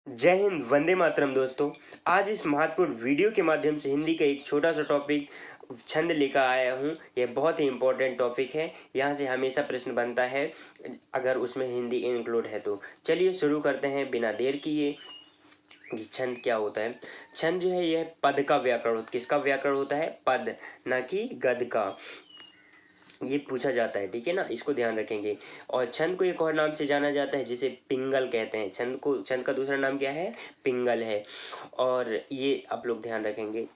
जय हिंद, वंदे मातरम दोस्तों। आज इस महत्वपूर्ण वीडियो के माध्यम से हिंदी का एक छोटा सा टॉपिक छंद लेकर आया हूँ। यह बहुत ही इम्पोर्टेंट टॉपिक है। यहाँ से हमेशा प्रश्न बनता है अगर उसमें हिंदी इंक्लूड है तो। चलिए शुरू करते हैं बिना देर किए कि छंद क्या होता है। छंद जो है यह पद का व्याकरण होता है। किसका व्याकरण होता है? पद, न कि गद का। ये पूछा जाता है, ठीक है ना, इसको ध्यान रखेंगे। और छंद को एक और नाम से जाना जाता है जिसे पिंगल कहते हैं। छंद का दूसरा नाम क्या है? पिंगल है। और ये आप लोग ध्यान रखेंगे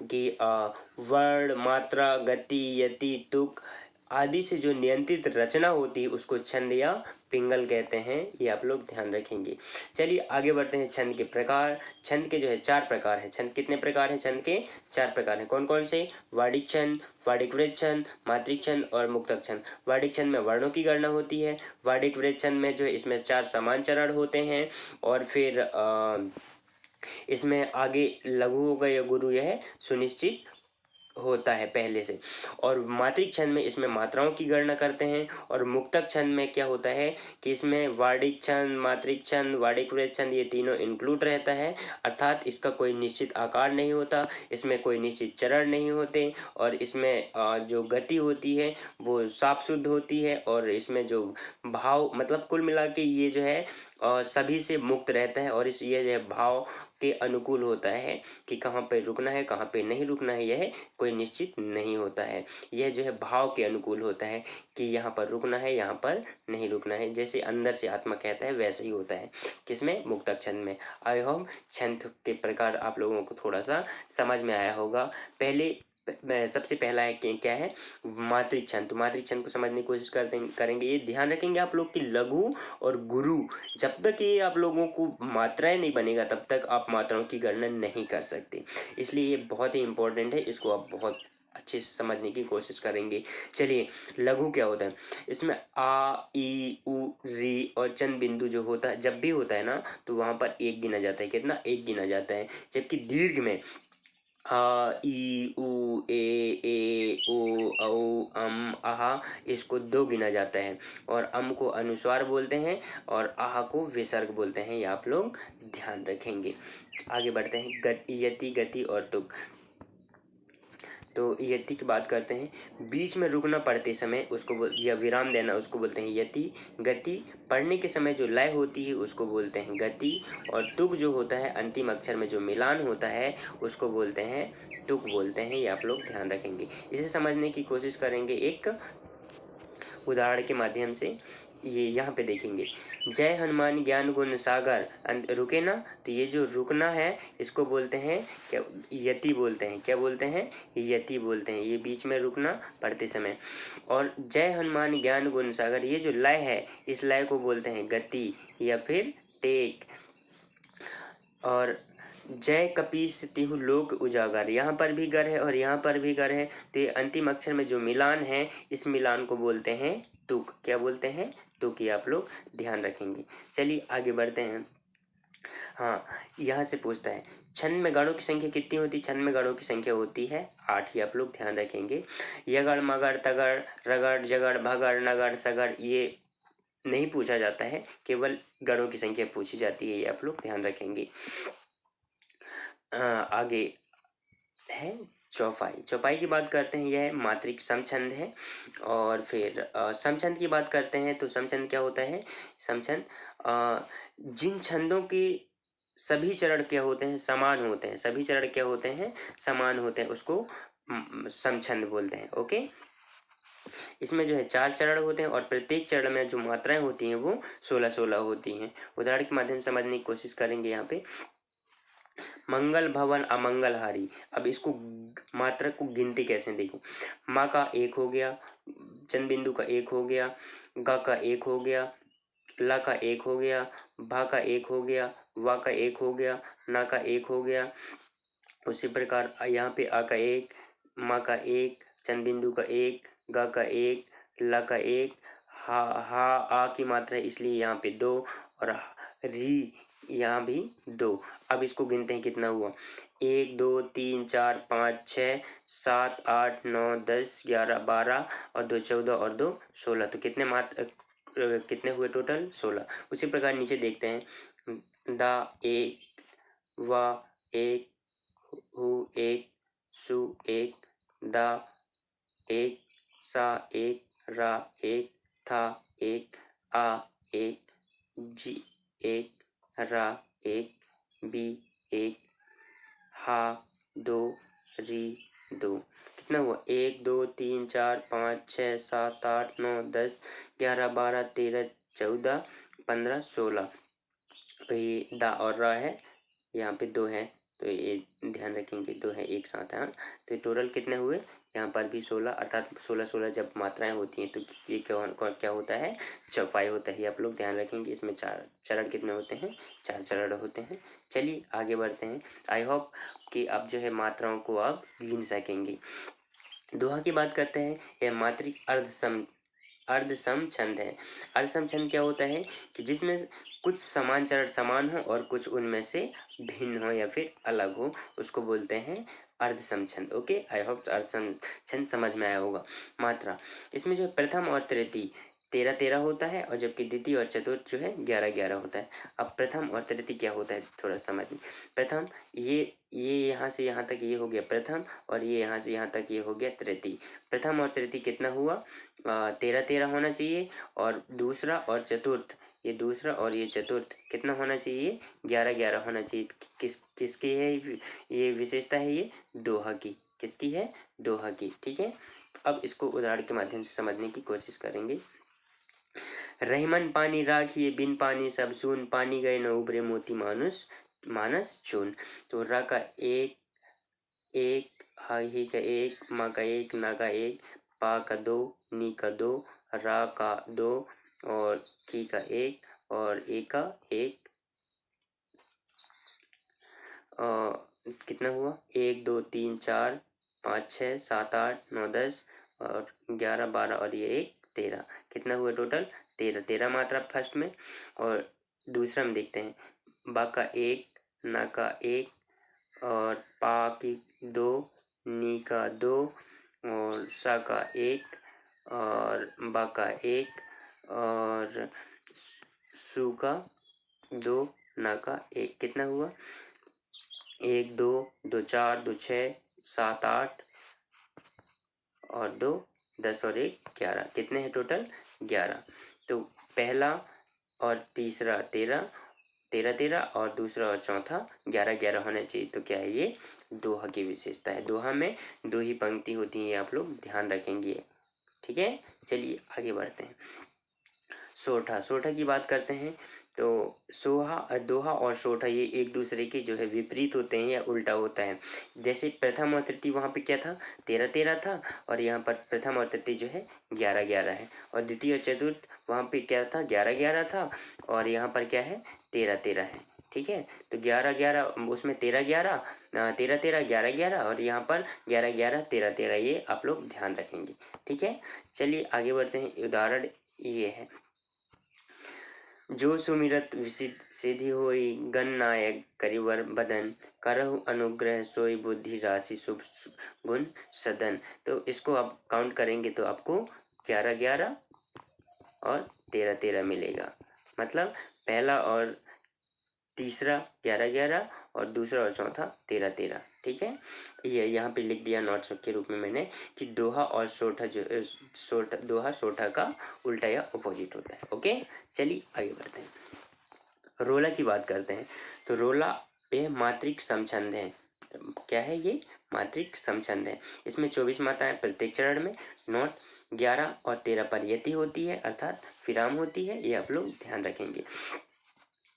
कि वर्ण, मात्रा, गति, यति, तुक आदि से जो नियंत्रित रचना होती है उसको छंद या पिंगल कहते हैं। ये आप लोग ध्यान रखेंगे। चलिए आगे बढ़ते हैं। छंद के प्रकार। छंद के जो है 4 प्रकार हैं। छंद कितने प्रकार हैं? छंद के 4 प्रकार हैं। कौन कौन से? वार्षिक छंद, वार्षिक वृत्त छंद, मात्रिक छंद और मुक्तक छंद। वार्षिक छंद में वर्णों की गणना होती है। वार्षिक वृत्त छंद में जो है इसमें 4 समान चरण होते हैं। और फिर इसमें आगे लघु होगा या गुरु यह सुनिश्चित होता है पहले से। और मात्रिक छंद में इसमें मात्राओं की गणना करते हैं। और मुक्तक छंद में क्या होता है कि इसमें वार्षिक छंद, मात्रिक छंद, वार्षिक वृत्त छंद ये तीनों इंक्लूड रहता है। अर्थात इसका कोई निश्चित आकार नहीं होता, इसमें कोई निश्चित चरण नहीं होते। और इसमें जो गति होती है वो साफ शुद्ध होती है। और इसमें जो भाव, मतलब कुल मिला के ये जो है सभी से मुक्त रहता है। और ये जो है भाव के अनुकूल होता है कि कहाँ पे रुकना है, कहाँ पे नहीं रुकना है, यह कोई निश्चित नहीं होता है। यह जो है भाव के अनुकूल होता है कि यहाँ पर रुकना है, यहाँ पर नहीं रुकना है। जैसे अंदर से आत्मा कहता है वैसे ही होता है। किसमें? मुक्तक छंद में। आई होप छंद के प्रकार आप लोगों को थोड़ा सा समझ में आया होगा। पहले सबसे पहला है कि क्या है? मात्रिक छंद। तो मात्रिक छंद को समझने की कोशिश करेंगे। ये ध्यान रखेंगे आप लोग कि लघु और गुरु, जब तक ये आप लोगों को मात्राएं नहीं बनेगा तब तक आप मात्राओं की गणना नहीं कर सकते। इसलिए ये बहुत ही इंपॉर्टेंट है, इसको आप बहुत अच्छे से समझने की कोशिश करेंगे। चलिए लघु क्या होता है? इसमें आ, ई, उ, री और चंद बिंदु जो होता है, जब भी होता है ना तो वहां पर एक गिना जाता है। कितना? एक गिना जाता है। जबकि दीर्घ में आ, ई, उ, ए, ओ, औ, आहा इसको 2 गिना जाता है। और अम को अनुस्वार बोलते हैं और आहा को विसर्ग बोलते हैं। ये आप लोग ध्यान रखेंगे। आगे बढ़ते हैं। यति, गति और तुक। तो यति की बात करते हैं। बीच में रुकना पड़ते समय उसको या विराम देना उसको बोलते हैं यति। गति, पढ़ने के समय जो लय होती है उसको बोलते हैं गति। और तुक जो होता है अंतिम अक्षर में जो मिलान होता है उसको बोलते हैं तुक बोलते हैं। ये आप लोग ध्यान रखेंगे। इसे समझने की कोशिश करेंगे एक उदाहरण के माध्यम से। ये यहाँ पे देखेंगे, जय हनुमान ज्ञान गुण सागर। रुके ना, तो ये जो रुकना है इसको बोलते हैं क्या? यति बोलते हैं। क्या बोलते हैं? यति बोलते हैं। ये बीच में रुकना पढ़ते समय। और जय हनुमान ज्ञान गुण सागर, ये जो लय है इस लय को बोलते हैं गति या फिर टेक। और जय कपीस तिहु लोक उजागर, यहाँ पर भी गर है और यहाँ पर भी गर है। तो ये अंतिम अक्षर में जो मिलान है इस मिलान को बोलते हैं तुक। क्या बोलते हैं? तुक। ये आप लोग ध्यान रखेंगे। चलिए आगे बढ़ते हैं। हाँ, यहाँ से पूछता है छंद में गणों की संख्या कितनी होती है? छंद में गणों की संख्या होती है 8। ये आप लोग ध्यान रखेंगे। यगड़, मगड़, तगड़, रगड़, जगड़, भगड़, नगड़, सगड़ ये नहीं पूछा जाता है, केवल गणों की संख्या पूछी जाती है। ये आप लोग ध्यान रखेंगे। आगे है चौपाई। चौपाई की बात करते हैं, यह मात्रिक समछंद है। और फिर समछंद की बात करते हैं तो समछंद क्या होता है? समछंद जिन छंदों की सभी चरण क्या होते हैं? समान होते हैं। सभी चरण क्या होते हैं? समान होते हैं, उसको समछंद बोलते हैं। ओके, इसमें जो है 4 चरण होते हैं और प्रत्येक चरण में जो मात्राएं होती हैं वो 16-16 होती हैं। उदाहरण के माध्यम से समझने की कोशिश करेंगे। यहाँ पे मंगल भवन अमंगलहारी। अब इसको मात्रा को गिनती कैसे देखो? माँ का 1 हो गया, चंद बिंदु का 1 हो गया, ग का 1 हो गया, ला का 1 हो गया, भा का 1 हो गया, वा का 1 हो गया, ना का 1 हो गया। उसी प्रकार यहाँ पे आ का 1, माँ का 1, चंद बिंदु का 1, ग का 1, ला का 1, हा हा आ की मात्रा है इसलिए यहाँ पे 2 और री यहाँ भी 2। अब इसको गिनते हैं कितना हुआ? 1 2 3 4 5 6 7 8 9 10 11 12 और 2 14 और 2 16। तो कितने हुए टोटल? 16। उसी प्रकार नीचे देखते हैं, दा एक, वा एक, हु एक, सु एक, दा एक, सा एक, रा एक, था एक, आ एक, जी एक, रा एक, बी एक, हा दो, री दो। कितना हुआ? 1 2 3 4 5 6 7 8 9 10 11 12 13 14 15 16। तो ये दा और रा है, यहाँ पे 2 है, तो ये ध्यान रखेंगे 2 है एक साथ है। तो टोटल कितने हुए? यहाँ पर भी 16, अर्थात 16 जब मात्राएं होती हैं तो ये क्या होता है? चौपाई होता है। आप लोग ध्यान रखेंगे। इसमें 4 चरण कितने होते हैं? 4 चरण होते हैं। चलिए आगे बढ़ते हैं। आई होप कि आप जो है मात्राओं को आप गिन सकेंगे। दोहा की बात करते हैं। यह मात्रिक अर्धसम छंद है। अर्धसम छंद क्या होता है? कि जिसमें कुछ समान चरण समान हो और कुछ उनमें से भिन्न हो या फिर अलग हो, उसको बोलते हैं अर्धसम छंद। ओके, आई होप अर्धसम छंद समझ में आया होगा। मात्रा इसमें जो प्रथम और तृतीय 13-13 होता है, और जबकि द्वितीय और चतुर्थ जो है 11-11 होता है। अब प्रथम और तृतीय क्या होता है थोड़ा समझ। प्रथम ये यहाँ से यहाँ तक ये हो गया प्रथम, और ये यहाँ से यहाँ तक ये हो गया तृतीय। प्रथम और तृतीय कितना हुआ? 13-13 होना चाहिए। और दूसरा और चतुर्थ, ये दूसरा और ये चतुर्थ कितना होना चाहिए? 11-11 होना चाहिए। किसकी है ये विशेषता? है ये दोहा की। किसकी है? दोहा की। ठीक है, अब इसको उदाहरण के माध्यम से समझने की कोशिश करेंगे। रहीमन पानी राखिए, बिन पानी सब सून, पानी गए न उबरे मोती मानस चून। तो रा का एक, ही का एक, माँ का एक, ना का एक, पा का 2, नी का 2, रा का 2, और की का 1, और ए का 1। कितना हुआ? 1 2 3 4 5 6 7 8 9 10 और 11 12 और ये 1 13। कितना हुआ टोटल? 13 मात्रा फर्स्ट में। और दूसरा में देखते हैं। बा का 1, ना का 1, और पा की 2, नी का 2, और सा का 1, और बा का 1, और सु का 2, ना का 1। कितना हुआ? 1 2 2 4 2 6 7 8 और 2 10 और 1 11। कितने हैं टोटल? 11। तो पहला और तीसरा 13 और दूसरा और चौथा 11 होना चाहिए। तो क्या है? ये दोहा की विशेषता है। दोहा में 2 ही पंक्ति होती है, आप लोग ध्यान रखेंगे। ठीक है, चलिए आगे बढ़ते हैं। सोठा की बात करते हैं। तो दोहा और सोठा ये एक दूसरे के जो है विपरीत होते हैं या उल्टा होता है। जैसे प्रथम और तृतीय वहाँ पे क्या था? 13-13 था, और यहाँ पर प्रथम और तृतीय जो है 11-11 है। और द्वितीय और चतुर्थ वहाँ पे क्या था? 11-11 था, और यहाँ पर क्या है? 13-13 है। ठीक है, तो 11-11 उसमें 13-11 13-13 11-11, और यहाँ पर 11-11 13-13। ये आप लोग ध्यान रखेंगे। ठीक है, चलिए आगे बढ़ते हैं। उदाहरण ये है। जो सुमिरत सिद्धि होई, गण नायक करिवर बदन, करहु अनुग्रह सोई बुद्धि राशि शुभ गुण सदन। तो इसको आप काउंट करेंगे तो आपको 11-11 और 13-13 मिलेगा। मतलब पहला और तीसरा 11-11 और दूसरा और चौथा 13-13। ठीक है, ये यहाँ पे लिख दिया नोट्स के रूप में मैंने कि दोहा और दोहा सोठा का उल्टा या अपोजिट होता है। ओके, चलिए आगे बढ़ते हैं। रोला की बात करते हैं। तो रोला ये मात्रिक समछंद है। क्या है ये? मात्रिक समछंद है। इसमें 24 मात्राएं प्रत्येक चरण में। नोट 11 और 13 पर यति होती है, अर्थात विराम होती है। ये आप लोग ध्यान रखेंगे।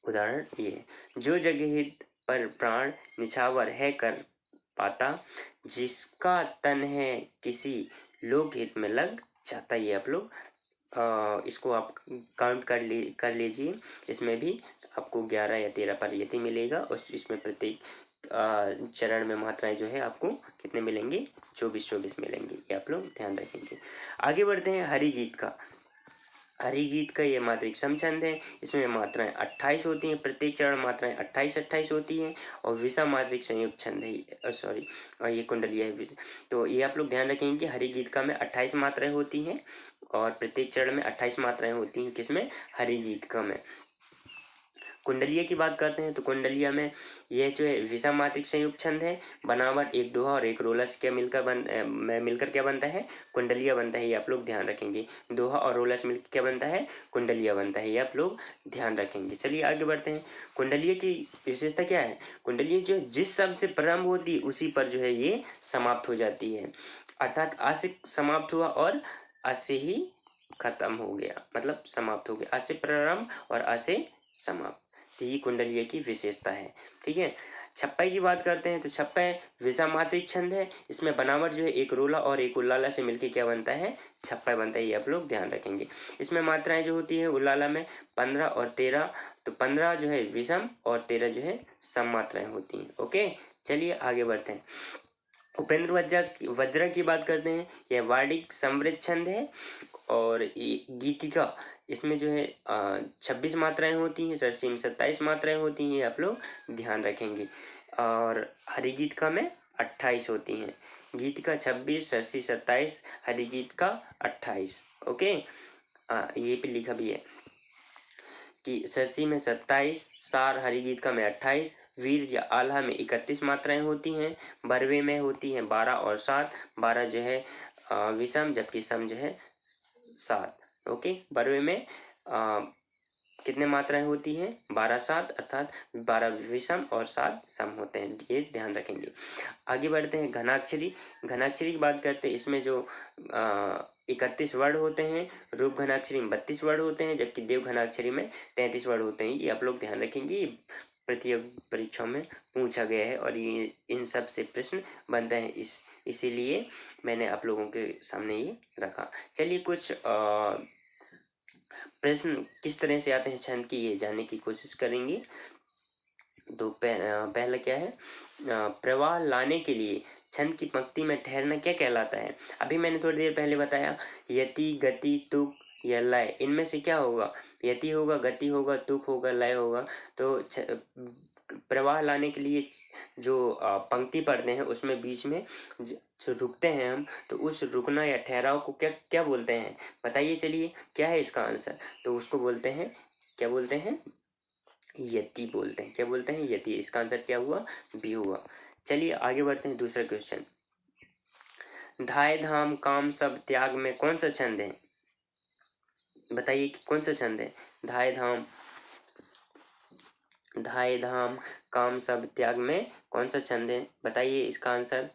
उदाहरण ये, जो जगह हित पर प्राण निछावर है कर पाता, जिसका तन है किसी लोक हित में लग जाता। ये आप लोग इसको आप काउंट कर लीजिए। इसमें भी आपको 11 या 13 पर यति मिलेगा, और इसमें प्रत्येक चरण में मात्राएं जो है आपको कितने मिलेंगे? 24 मिलेंगे। ये आप लोग ध्यान रखेंगे। आगे बढ़ते हैं। हरि गीत का। हरि गीत का ये मात्रिक समछंद है। इसमें मात्राएं 28 होती हैं। प्रत्येक चरण मात्राएं 28-28 होती हैं, और विषम मात्रिक संयुक्त छंद है। सॉरी, ये कुंडलिया है। तो ये आप लोग ध्यान रखेंगे कि हरि गीत का में 28 मात्राएं होती हैं, और प्रत्येक चरण में 28 मात्राएं होती हैं। किसमें? हरि गीत का में। कुंडलीय की बात करते हैं तो कुंडलीय में यह जो है विषम मात्रिक संयुक्त छंद है। बनावट एक दोहा और एक रोला से क्या मिलकर क्या बनता है, कुंडलीय बनता है। ये आप लोग ध्यान रखेंगे। दोहा और रोला से मिलकर क्या बनता है, कुंडलीय बनता है। ये आप लोग ध्यान रखेंगे। चलिए आगे बढ़ते हैं। कुंडलीय की विशेषता क्या है, कुंडलीय जो जिस शब्द से प्रारंभ होती है उसी पर जो है ये समाप्त हो जाती है। अर्थात आ से समाप्त हुआ और आ से ही खत्म हो गया, मतलब समाप्त हो गया। आ से प्रारंभ और आ से समाप्त, तो ये कुंडलीय की विशेषता है। ठीक है। छप्पई की बात करते हैं तो छप्पई विषम मात्रिक छंद है। इसमें बनावट जो है एक रोला और एक उल्लाला से मिलकर क्या बनता है, छप्पई बनता है। ये आप लोग ध्यान रखेंगे। इसमें मात्राएं जो होती है उल्लाला में 15 और 13, तो 15 जो है विषम और 13 जो है सम मात्राएं होती हैं। ओके, चलिए आगे बढ़ते हैं। उपेंद्र वज्र की बात करते हैं। यह वार्णिक समृद्ध छंद है और गीतिका, इसमें जो है 26 मात्राएं होती हैं। सरसी में 27 मात्राएं होती हैं। आप लोग ध्यान रखेंगे। और हरिगीत का में 28 होती हैं। गीत का 26, सरसी 27, हरिगीत का 28। ओके, ये पे लिखा भी है कि सरसी में 27, सार हरिगीत का में 28, वीर या आल्हा में 31 मात्राएं होती हैं। बरवे में होती हैं 12 और 7। 12 जो है विषम, जबकि सम जो है 7। ओके, बरवे में कितने मात्राएं होती हैं, 12 7, अर्थात 12 विषम और 7 सम होते हैं। ये ध्यान रखेंगे। आगे बढ़ते हैं। घनाक्षरी, घनाक्षरी की बात करते हैं। इसमें जो 31 वर्ड होते हैं। रूप घनाक्षरी में 32 वर्ड होते हैं, जबकि देव घनाक्षरी में 33 वर्ड होते हैं। ये आप लोग ध्यान रखेंगे। प्रतियोगी परीक्षाओं में पूछा गया है और ये इन सब से प्रश्न बनते हैं। इसीलिए मैंने आप लोगों के सामने ये रखा। चलिए कुछ प्रश्न किस तरह से आते हैं छंद की, ये जानने की कोशिश करेंगे। तो पहला क्या है, प्रवाह लाने के लिए छंद की पंक्ति में ठहरना क्या कहलाता है। अभी मैंने थोड़ी देर पहले बताया, यति, गति, तुक या लय, इनमें से क्या होगा, यति होगा, गति होगा, तुक होगा, लय होगा। तो प्रवाह लाने के लिए जो पंक्ति पढ़ते हैं उसमें बीच में जो रुकते हैं हम, तो उस रुकना या ठहराव को क्या क्या बोलते हैं, बताइए। चलिए क्या है इसका आंसर, तो उसको बोलते हैं, क्या बोलते हैं, यति बोलते हैं। क्या बोलते हैं, यति। इसका आंसर क्या हुआ, बी हुआ। चलिए आगे बढ़ते हैं। दूसरा क्वेश्चन, धाय धाम काम सब त्याग में कौन सा छंद है, बताइए कि कौन सा छंद है। धाय धाम काम सब त्याग में कौन सा छंद है, बताइए इसका आंसर।